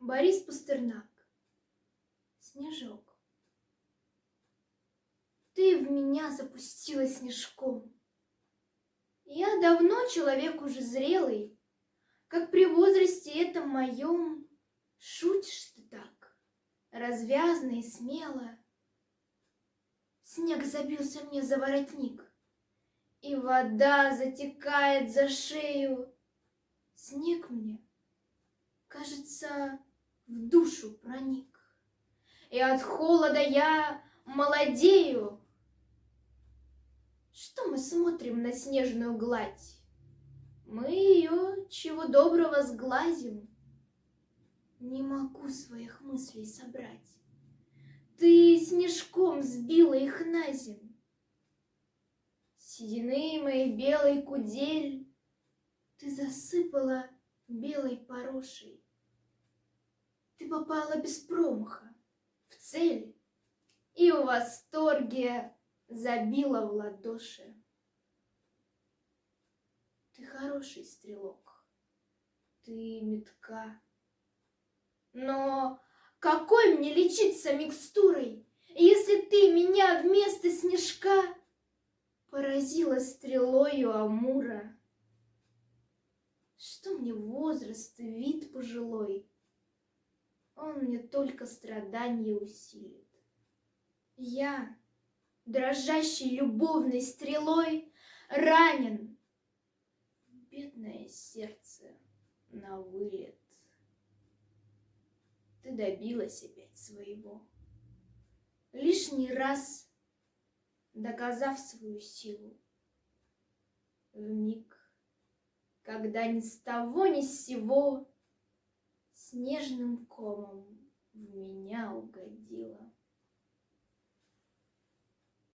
Борис Пастернак. Снежок. Ты в меня запустила снежком. Я давно человек уже зрелый, как при возрасте этом моем. Шутишь ты так, развязно и смело. Снег забился мне за воротник, и вода затекает за шею. Снег мне, кажется, в душу проник, и от холода я молодею. Что мы смотрим на снежную гладь? Мы ее, чего доброго, сглазим. Не могу своих мыслей собрать. Ты снежком сбила их на земь. Седины моей белой кудель ты засыпала белой порошей. Ты попала без промаха в цель и в восторге забила в ладоши. Ты хороший стрелок, ты метка. Но какой мне лечиться микстурой, если ты меня вместо снежка поразила стрелою Амура? Что мне возраст и вид пожилой? Он мне только страдания усилит. Я, дрожащей любовной стрелой, ранен в бедное сердце на вылет. Ты добилась опять своего, лишний раз доказав свою силу. Вмиг, когда ни с того ни с сего снежным комом